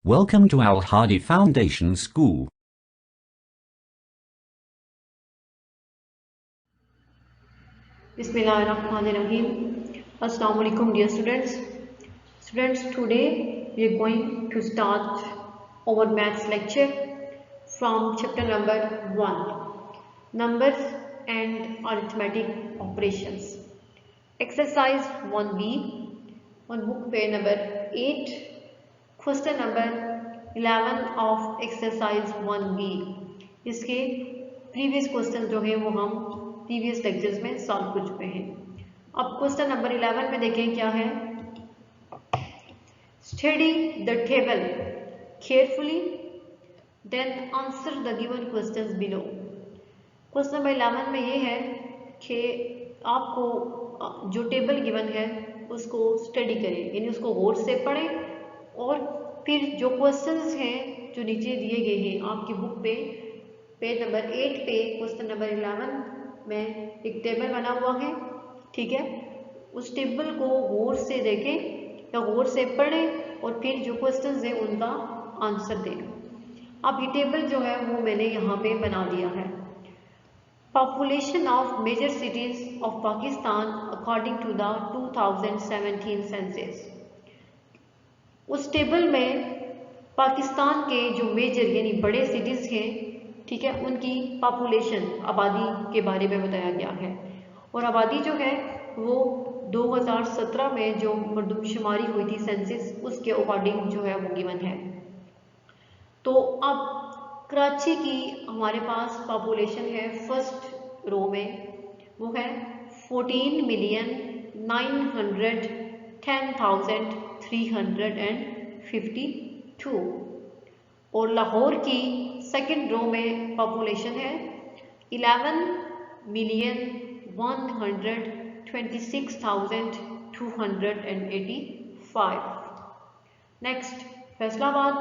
Welcome to Al Hadi Foundation School. Bismillahirrahmanirrahim. Assalamu alaikum dear students. Today we are going to start our maths lecture from chapter number 1, numbers and arithmetic operations. Exercise 1B on book page number 8, question number 11 of exercise 1B. इसके previous question जो है वो हम previous lectures में solve कर चुके हैं। अब क्वेश्चन नंबर 11 में देखें क्या है। Study the table carefully then answer the given questions below. Question number 11 में ये है कि आपको जो टेबल गिवन है उसको स्टडी करें, यानी उसको गौर से पढ़ें और फिर जो क्वेश्चंस हैं जो नीचे दिए गए हैं आपकी बुक पे पेज नंबर 8 पे क्वेश्चन नंबर 11 में एक टेबल बना हुआ है, ठीक है। उस टेबल को गौर से देखें या गौर से पढ़ें और फिर जो क्वेश्चंस हैं उनका आंसर दें। अब ये टेबल जो है वो मैंने यहाँ पे बना दिया है। Population of major cities of Pakistan according to the 2017 census. उस टेबल में पाकिस्तान के जो मेजर यानी बड़े सिटीज हैं, ठीक है, उनकी पॉपुलेशन आबादी के बारे में बताया गया है। और आबादी जो है वो 2017 में जो मरदमशुमारी हुई थी सेंसस, उसके अकॉर्डिंग जो है वो गिवन है। तो अब कराची की हमारे पास पॉपुलेशन है फर्स्ट रो में, वो है 14,910,352 और लाहौर की सेकंड रो में पॉपुलेशन है 11,126,285। नेक्स्ट फैसलाबाद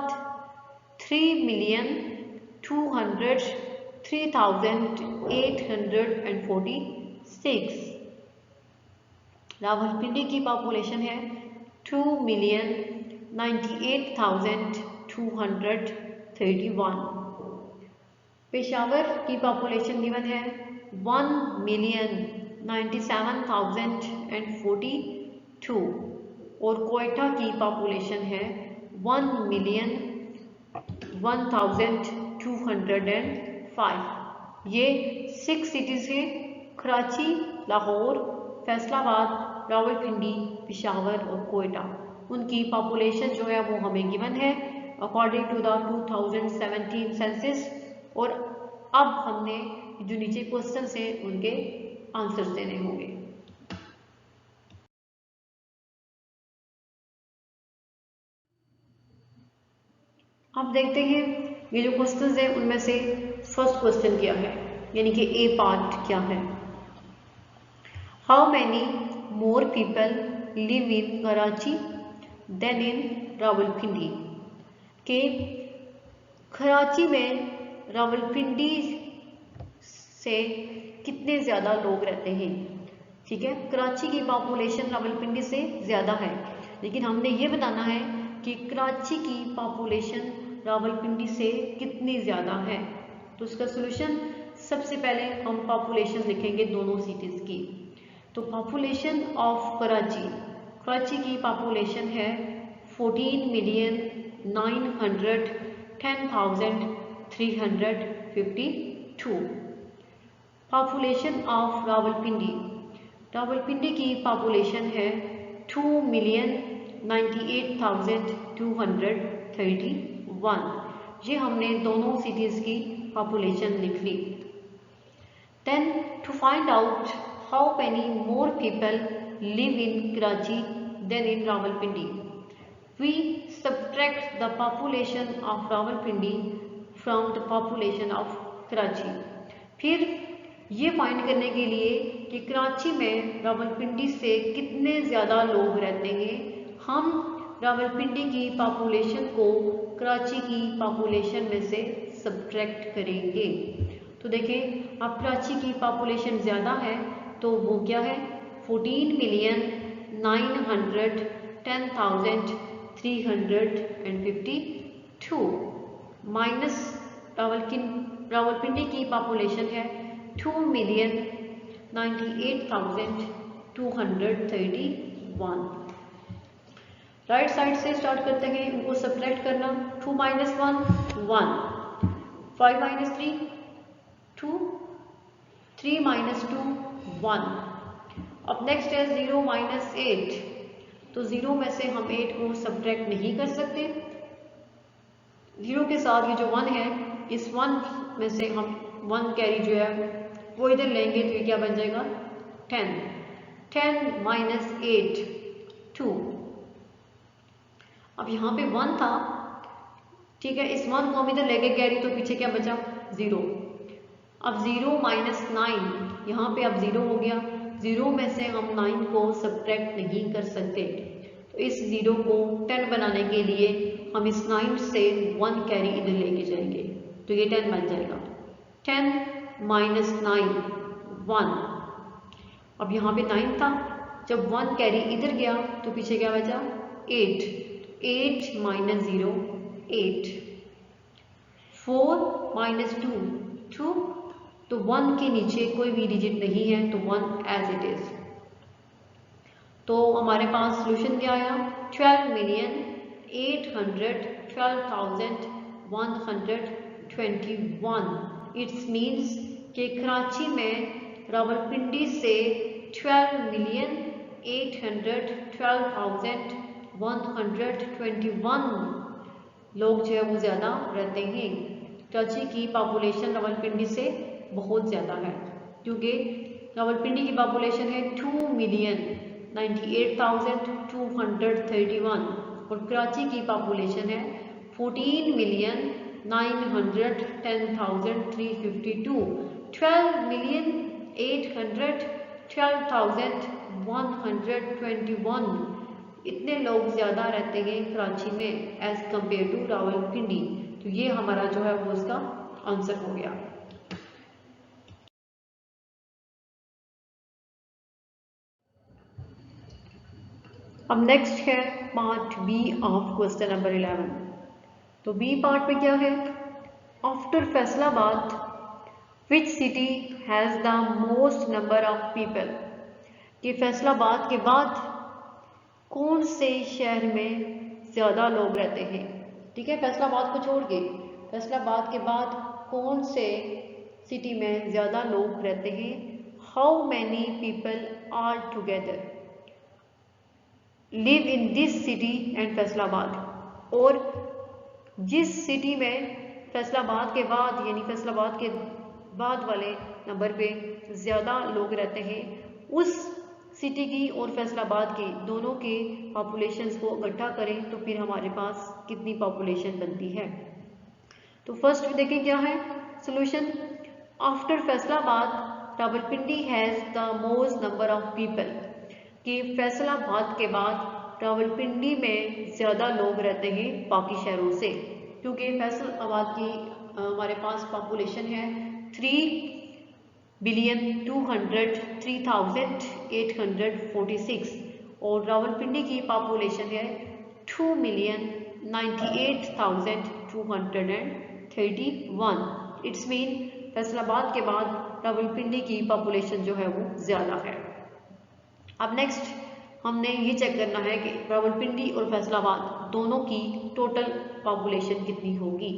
3,203,846। रावलपिंडी की पॉपुलेशन है 2,98,231। पेशावर की पॉपुलेशन गिवन है 1,97,042 और कोयटा की पॉपुलेशन है 1,01,205। ये 6 सिटीज़ हैं, कराची, लाहौर, फैसलाबाद, रावलपिंडी, पेशावर और कोयटा। उनकी पॉपुलेशन जो है वो हमें गिवन है अकॉर्डिंग टू द 2017 सेंसस। और अब हमने जो नीचे क्वेश्चन हैं उनके आंसर्स देने होंगे। अब देखते हैं ये जो क्वेश्चन हैं उनमें से फर्स्ट क्वेश्चन क्या है, यानी कि ए पार्ट क्या है। How many more people live in Karachi than in Rawalpindi. के कराची में रावलपिंडी से कितने ज़्यादा लोग रहते हैं, ठीक है। कराची की पॉपुलेशन रावलपिंडी से ज़्यादा है, लेकिन हमने ये बताना है कि कराची की पॉपुलेशन रावलपिंडी से कितनी ज़्यादा है। तो इसका सोल्यूशन सबसे पहले हम पॉपुलेशन लिखेंगे दोनों सिटीज़ की। तो पॉपुलेशन ऑफ कराची की पॉपुलेशन है 14,910,352। पॉपुलेशन ऑफ रावलपिंडी की पॉपुलेशन है 2,98,231। ये हमने दोनों सिटीज़ की पॉपुलेशन लिख ली। Then to find out how many more people live in Karachi than in Rawalpindi, we subtract the population of Rawalpindi from the population of Karachi. फिर ये फाइंड करने के लिए कि कराची में रावलपिंडी से कितने ज़्यादा लोग रहते हैं, हम रावलपिंडी की पॉपुलेशन को कराची की पॉपुलेशन में से सब्ट्रैक्ट करेंगे। तो देखें अब कराची की पॉपुलेशन ज़्यादा है तो वो क्या है 14,910,352 2 माइनस रावलपिंडी की पॉपुलेशन है 2,98,231। राइट साइड से स्टार्ट करते हैं, इनको सब्ट्रैक्ट करना। 2 माइनस 1 1, 5 माइनस 3 2, 3 माइनस 2 1। अब नेक्स्ट है 0 माइनस 8, तो 0 में से हम 8 को सब्ट्रैक्ट नहीं कर सकते। 0 के साथ ये जो 1 है, इस 1 में से हम 1 कैरी जो है वो इधर लेंगे, तो ये क्या बन जाएगा 10। 10 माइनस 8 2। अब यहाँ पे 1 था, ठीक है, इस 1 को हम इधर लेके कैरी, तो पीछे क्या बचा 0। अब 0 माइनस 9, यहाँ पे अब 0 हो गया। 0 में से हम 9 को सब्ट्रैक्ट नहीं कर सकते, तो इस 0 को 10 बनाने के लिए हम इस 9 से 1 कैरी इधर लेके जाएंगे, तो ये 10 बन जाएगा। 10 माइनस 9 1। अब यहाँ पे 9 था, जब 1 कैरी इधर गया तो पीछे क्या बचा 8। 8 माइनस 0 8। 4 माइनस 2 2, तो 1 के नीचे कोई भी डिजिट नहीं है, तो 1 एज इट इज। तो हमारे पास सोल्यूशन क्या आया 12,812,121। इट्स मीन्स कि कराची में रावलपिंडी से 12,812,121 लोग जो है वो ज़्यादा रहते हैं। कराची की पॉपुलेशन रावलपिंडी से बहुत ज़्यादा है, क्योंकि रावलपिंडी की पॉपुलेशन है 2,98,231 और कराची की पॉपुलेशन है 14,910,352। 12,812,121 इतने लोग ज़्यादा रहते हैं कराची में एज कम्पेयर टू रावलपिंडी। तो ये हमारा जो है वो इसका आंसर हो गया। अब नेक्स्ट है part B of question number 11। तो बी पार्ट में क्या है, after Faisalabad which city has the most number of people, कि फैसलाबाद के बाद कौन से शहर में ज़्यादा लोग रहते हैं। ठीक है, फैसलाबाद को छोड़ के फैसलाबाद के बाद कौन से सिटी में ज़्यादा लोग रहते हैं। How many people are together live in this city and Faisalabad, और जिस सिटी में फैसलाबाद के बाद यानी फैसलाबाद के बाद वाले नंबर पे ज़्यादा लोग रहते हैं, उस सिटी की और फैसलाबाद की दोनों के पॉपुलेशंस को इकट्ठा करें तो फिर हमारे पास कितनी पॉपुलेशन बनती है। तो फर्स्ट में देखें क्या है solution. After Faisalabad Rawalpindi has the most number of people, कि फैसलाबाद के बाद रावलपिंडी में ज़्यादा लोग रहते हैं बाकी शहरों से, क्योंकि फैसलाबाद की हमारे पास पॉपुलेशन है 3,203,846 और रावलपिंडी की पॉपुलेशन है 2,98,231। इट्स मीन फैसलाबाद के बाद रावलपिंडी की पॉपुलेशन जो है वो ज़्यादा है। अब नेक्स्ट हमने ये चेक करना है कि रावलपिंडी और फैसलाबाद दोनों की टोटल पॉपुलेशन कितनी होगी।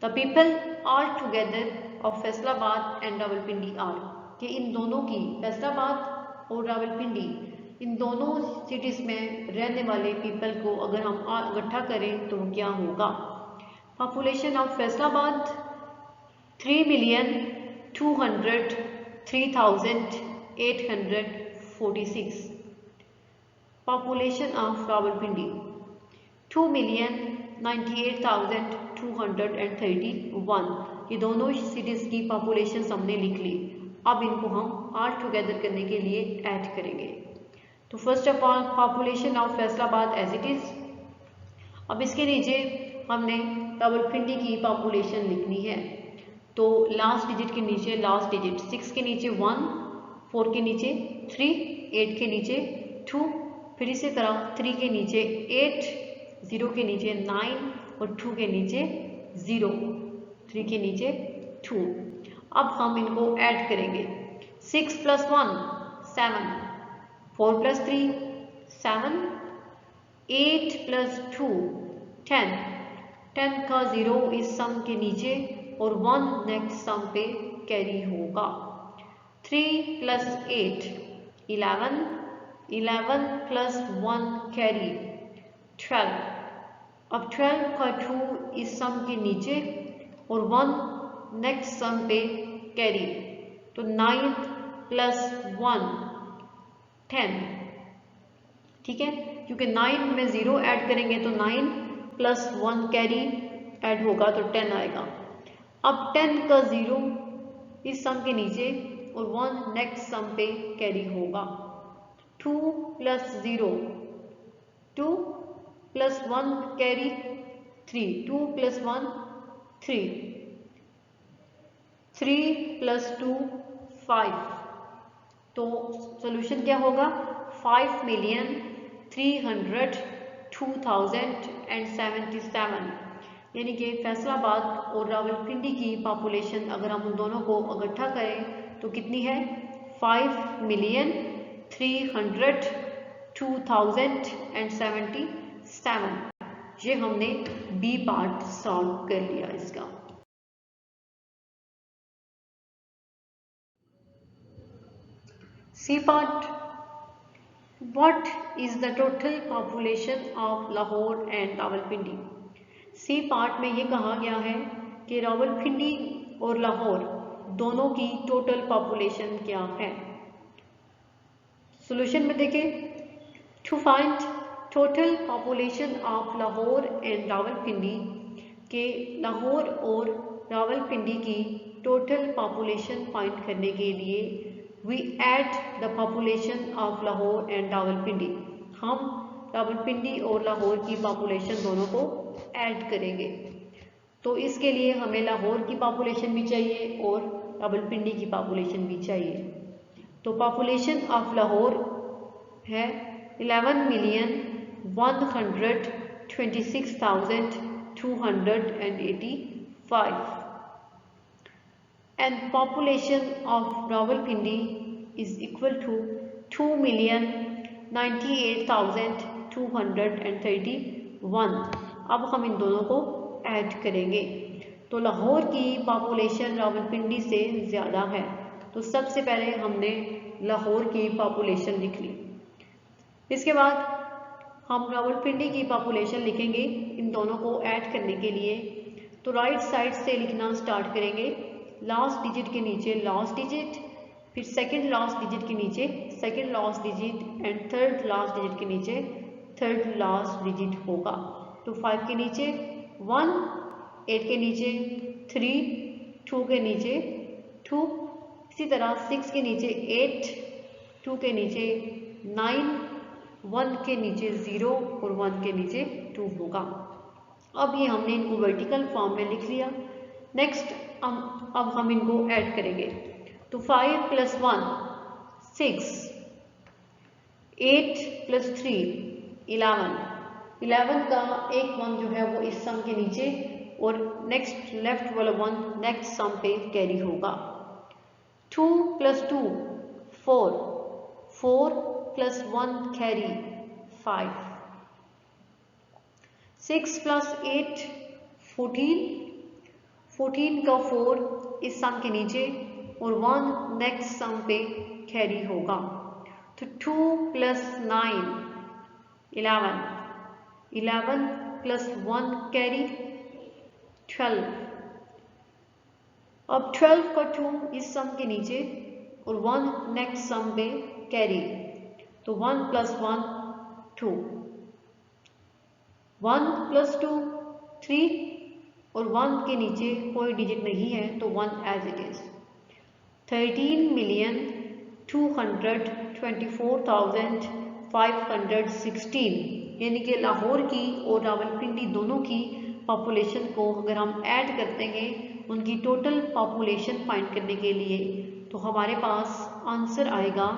The people are together of Faisalabad and Rawalpindi are, कि इन दोनों की फैसलाबाद और रावलपिंडी इन दोनों सिटीज़ में रहने वाले पीपल को अगर हम इकट्ठा करें तो क्या होगा। Population of Faisalabad 3,203,846, population of Rawalpindi 2,98,231। ये दोनों सिटीज़ की पॉपुलेशन हमने लिख ली। अब इनको हम आल टुगेदर करने के लिए ऐड करेंगे। तो first of all population of Faisalabad as it is. अब इसके नीचे हमने रावलपिंडी की पॉपुलेशन लिखनी है। तो लास्ट डिजिट के नीचे लास्ट डिजिट 6 के नीचे 1, 4 के नीचे 3, 8 के नीचे 2, फिर इसी तरह 3 के नीचे 8, 0 के नीचे 9, और 2 के नीचे 0, 3 के नीचे 2। अब हम इनको ऐड करेंगे। 6 + 1 7, 4 + 3 7, 8 + 2 10, 10 का 0 इस सम के नीचे और 1 नेक्स्ट सम पे कैरी होगा। 3 + 8 11, 11 + 1 कैरी 12। अब 12 का 2 इस सम के नीचे और 1 नेक्स्ट सम पे कैरी, तो 9 + 1 10। ठीक है, क्योंकि 9 में 0 ऐड करेंगे तो 9 + 1 कैरी ऐड होगा तो 10 आएगा। अब 10 का 0 इस सम के नीचे और 1 नेक्स्ट सम पे कैरी होगा। 2 + 0 2 + 1 कैरी 3, 2 + 1 3, 3 + 2 5। तो सॉल्यूशन क्या होगा? 5,302,077। यानी कि फैसलाबाद और रावलपिंडी की पॉपुलेशन अगर हम उन दोनों को इकट्ठा करें तो कितनी है? 5,302,077। ये हमने बी पार्ट सॉल्व कर लिया इसका। C part, What is the total population of Lahore and Rawalpindi? C part में ये कहा गया है कि रावलपिंडी और लाहौर दोनों की टोटल पॉपुलेशन क्या है। सॉल्यूशन में देखें, to find total population of Lahore and Rawalpindi, के लाहौर और रावलपिंडी की टोटल पॉपुलेशन फाइंड करने के लिए we add the population of Lahore and Rawalpindi. हम रावलपिंडी और लाहौर की पॉपुलेशन दोनों को ऐड करेंगे। तो इसके लिए हमें लाहौर की पॉपुलेशन भी चाहिए और रावलपिंडी की पॉपुलेशन भी चाहिए। तो पॉपुलेशन ऑफ लाहौर है 11,126,285 and population of Rawalpindi is equal to 2,98,231। अब हम इन दोनों को ऐड करेंगे तो लाहौर की पॉपुलेशन रावलपिंडी से ज़्यादा है। तो सबसे पहले हमने लाहौर की पॉपुलेशन लिख ली। इसके बाद हम रावलपिंडी की पॉपुलेशन लिखेंगे इन दोनों को ऐड करने के लिए। तो राइट साइड से लिखना स्टार्ट करेंगे। लास्ट डिजिट के नीचे लास्ट डिजिट, फिर सेकंड लास्ट डिजिट के नीचे second last digit and third last digit के नीचे थर्ड लास्ट डिजिट होगा। तो 5 के नीचे 1, 8 के नीचे 3, 2 के नीचे 2, इसी तरह 6 के नीचे 8, 2 के नीचे 9, 1 के नीचे 0 और 1 के नीचे 2 होगा। अब ये हमने इनको वर्टिकल फॉर्म में लिख लिया। नेक्स्ट अब हम इनको ऐड करेंगे। तो 5 + 1 6, 8 + 3 11, 11 का एक 1 जो है वो इस सम के नीचे और नेक्स्ट लेफ्ट वाला 1 नेक्स्ट सम पे कैरी होगा। 2 + 2 4, 4 + 1 कैरी 5, 6 + 8 14, 14 का 4 इस सम के नीचे और 1 नेक्स्ट सम पे कैरी होगा। तो 2 + 9 11, 11 + 1 कैरी 12। अब 12 का 2 इस सम के नीचे और 1 नेक्स्ट सम पे कैरी, तो 1 + 1 2, 1 + 2 3 और 1 के नीचे कोई डिजिट नहीं है तो 1 एज इट इज। 13,224,516 यानी कि लाहौर की और रावलपिंडी दोनों की पॉपुलेशन को अगर हम ऐड करते हैं उनकी टोटल पॉपुलेशन फाइंड करने के लिए तो हमारे पास आंसर आएगा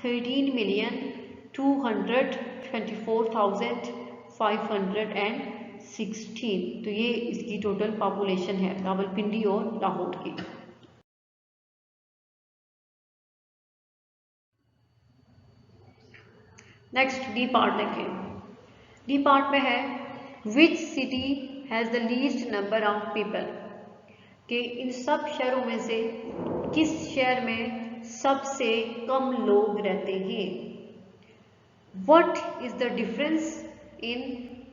13,224,516। 16। तो ये इसकी टोटल पॉपुलेशन है रावलपिंडी और लाहौर की। नेक्स्ट डी पार्ट देखें। डी पार्ट में है विच city has the least number of people, कि इन सब शहरों में से किस शहर में सबसे कम लोग रहते हैं। What is the difference in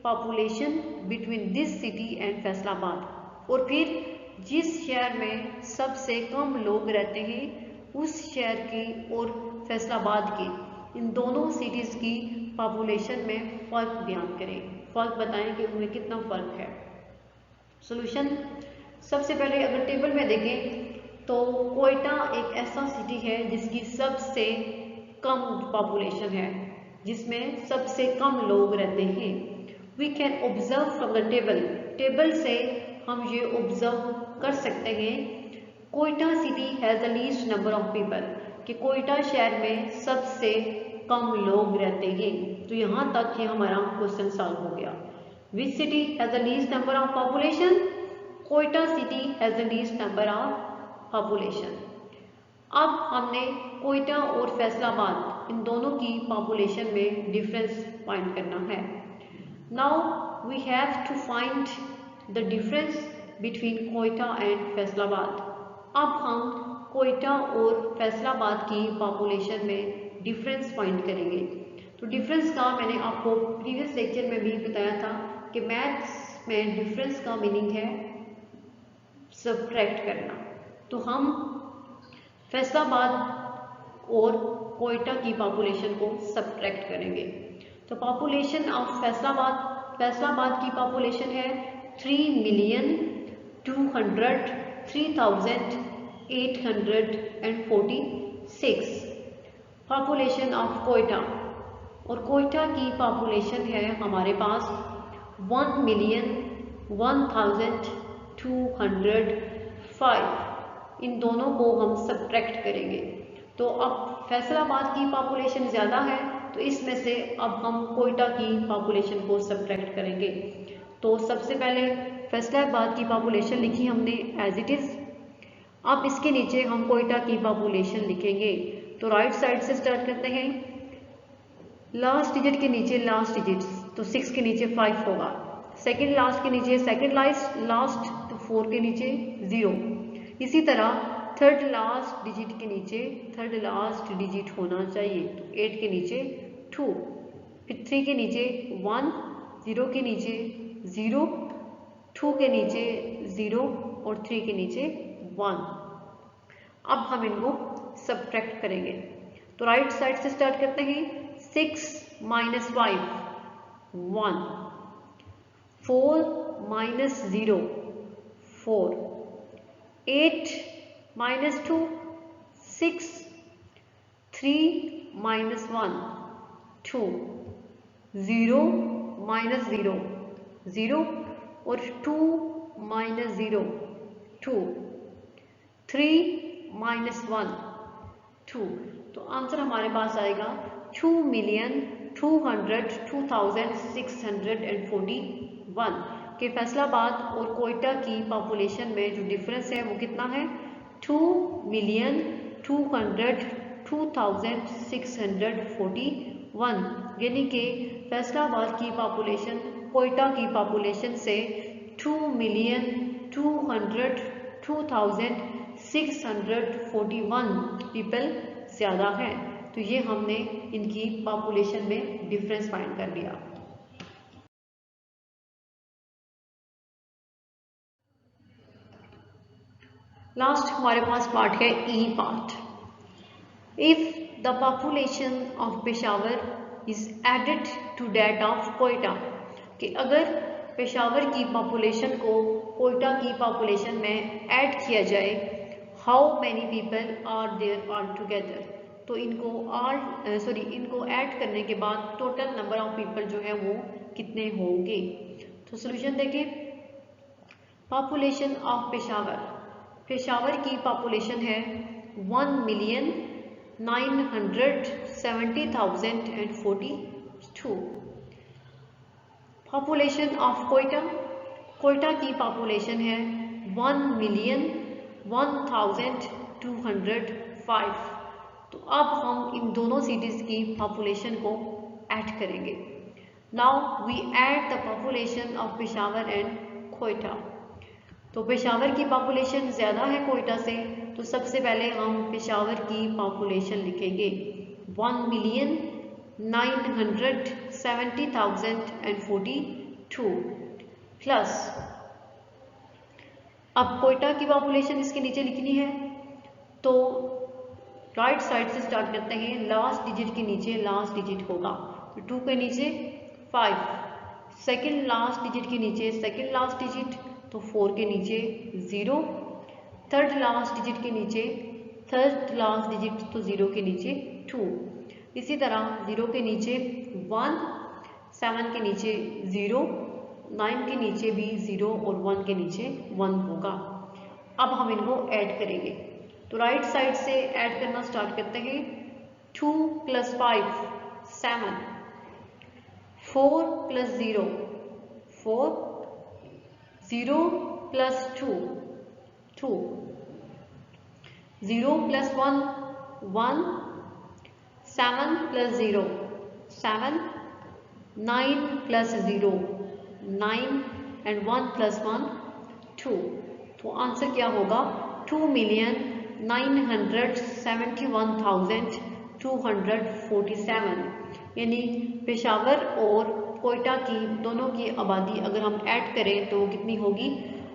population between this city and Faisalabad, और फिर जिस शहर में सबसे कम लोग रहते हैं उस शहर की और फैसलाबाद की, इन दोनों सिटीज़ की पॉपुलेशन में फ़र्क बयान करें, फ़र्क बताएं कि उनमें कितना फ़र्क है। सॉल्यूशन, सबसे पहले अगर टेबल में देखें तो कोयटा एक ऐसा सिटी है जिसकी सबसे कम पॉपुलेशन है, जिसमें सबसे कम लोग रहते हैं। We can observe from the table, table से हम ये ऑब्जर्व कर सकते हैं Quetta city has the least number of people, कि कोयटा शहर में सबसे कम लोग रहते हैं। तो यहाँ तक ये हमारा क्वेश्चन सॉल्व हो गया। विच city has the least number of population, Quetta city has the least number of population. अब हमने कोयटा और फैसलाबाद इन दोनों की पॉपुलेशन में डिफरेंस फाइंड करना है। Now we have to find the difference between Quetta and Faisalabad. अब हम कोयटा और फैसलाबाद की पॉपुलेशन में डिफरेंस फाइंड करेंगे। तो डिफरेंस का मैंने आपको प्रीवियस लेक्चर में भी बताया था कि मैथ्स में डिफरेंस का मीनिंग है सब्ट्रैक्ट करना। तो हम फैसलाबाद और कोयटा की पॉपुलेशन को सब्ट्रैक्ट करेंगे। तो पॉपुलेशन ऑफ फैसलाबाद की पॉपुलेशन है 3,203,846। पॉपुलेशन ऑफ कोयटा, और कोयटा की पॉपुलेशन है हमारे पास 1,01,205। इन दोनों को हम सब्ट्रैक्ट करेंगे। तो अब फैसलाबाद की पॉपुलेशन ज़्यादा है तो इसमें से अब हम कोयटा की पॉपुलेशन को सब्ट्रैक्ट करेंगे। तो सबसे पहले फैसलाबाद की पॉपुलेशन लिखी हमने एज इट इज़। अब इसके नीचे हम कोयटा की पॉपुलेशन लिखेंगे। तो राइट साइड से स्टार्ट करते हैं। लास्ट डिजिट के नीचे लास्ट डिजिट, तो 6 के नीचे 5 होगा। सेकंड लास्ट के नीचे सेकंड लास्ट, तो 4 के नीचे 0। इसी तरह थर्ड लास्ट डिजिट के नीचे थर्ड लास्ट डिजिट होना चाहिए, तो 8 के नीचे 2, फिर 3 के नीचे 1, 0 के नीचे 0, 2 के नीचे 0 और 3 के नीचे 1। अब हम इनको सब्ट्रैक्ट करेंगे। तो राइट साइड से स्टार्ट करते हैं। 6 - 5 1, 4 - 0 4, 8 - 2 6, 3 - 1 2, 0 - 0 0 और 2 - 0 2, 3 - 1 2। तो आंसर हमारे पास आएगा 2,202,641 के फैसलाबाद और कोयटा की पॉपुलेशन में जो डिफरेंस है वो कितना है 2,202,641, यानी कि फैसलाबाद की पॉपुलेशन कोयटा की पॉपुलेशन से 2,202,641 पीपल ज़्यादा है। तो ये हमने इनकी पॉपुलेशन में डिफरेंस फाइंड कर लिया। लास्ट हमारे पास पार्ट है E part. If the population of Peshawar is added to that of Quetta, कि अगर पेशावर की पॉपुलेशन को कोयटा की पॉपुलेशन में ऐड किया जाए, how many people are there all together, तो इनको ऐड करने के बाद टोटल नंबर ऑफ पीपल जो है वो कितने होंगे। तो सॉल्यूशन देखें। पॉपुलेशन ऑफ पेशावर की पॉपुलेशन है 1,970,042। पॉपुलेशन ऑफ कोयटा, कोयटा की पॉपुलेशन है 1,01,205। तो अब हम इन दोनों सिटीज़ की पॉपुलेशन को ऐड करेंगे। Now we add the population of Peshawar and Quetta. तो पेशावर की पॉपुलेशन ज़्यादा है कोयटा से, तो सबसे पहले हम पेशावर की पॉपुलेशन लिखेंगे 1,970,042 प्लस, अब कोयटा की पॉपुलेशन इसके नीचे लिखनी है, तो राइट साइड से स्टार्ट करते हैं। लास्ट डिजिट के नीचे लास्ट डिजिट होगा, तो 2 के नीचे 5, सेकंड लास्ट डिजिट के नीचे सेकंड लास्ट डिजिट, तो 4 के नीचे 0, थर्ड लास्ट डिजिट के नीचे थर्ड लास्ट डिजिट, तो 0 के नीचे 2। इसी तरह 0 के नीचे 1, 7 के नीचे 0, 9 के नीचे भी 0 और 1 के नीचे 1 होगा। अब हम इनको ऐड करेंगे, तो राइट साइड से ऐड करना स्टार्ट करते हैं। 2 + 5 7, 4 + 0 4, 0 + 2 2, 0 + 1 1, 7 + 0 7, 9 + 0 9 and 1 + 1 2। तो आंसर क्या होगा 2,971,247, यानी पेशावर और कोयटा की दोनों की आबादी अगर हम ऐड करें तो कितनी होगी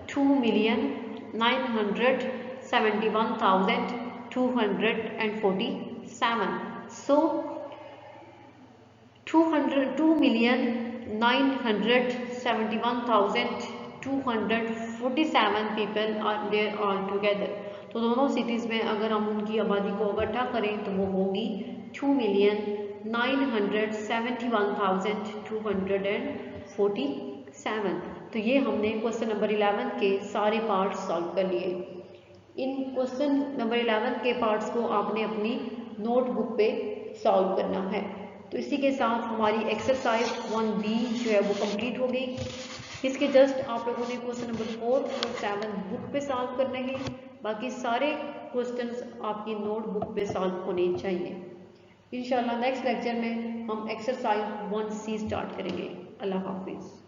2,971,247। So 2,971,247 people are there all together. तो दोनों सिटीज़ में अगर हम उनकी आबादी को इकट्ठा करें तो वो होगी 2,971,247। तो ये हमने क्वेश्चन नंबर 11 के सारे पार्ट्स सॉल्व कर लिए। इन क्वेश्चन नंबर 11 के पार्ट्स को आपने अपनी नोटबुक पे सॉल्व करना है। तो इसी के साथ हमारी एक्सरसाइज 1B जो है वो कंप्लीट हो गई। इसके जस्ट आप लोगों ने क्वेश्चन नंबर 4 और 7 बुक पे सॉल्व करने हैं, बाकी सारे क्वेश्चंस आपकी नोटबुक पे सॉल्व होने चाहिए। इंशाल्लाह नेक्स्ट लेक्चर में हम एक्सरसाइज 1C स्टार्ट करेंगे। अल्लाह हाफिज़।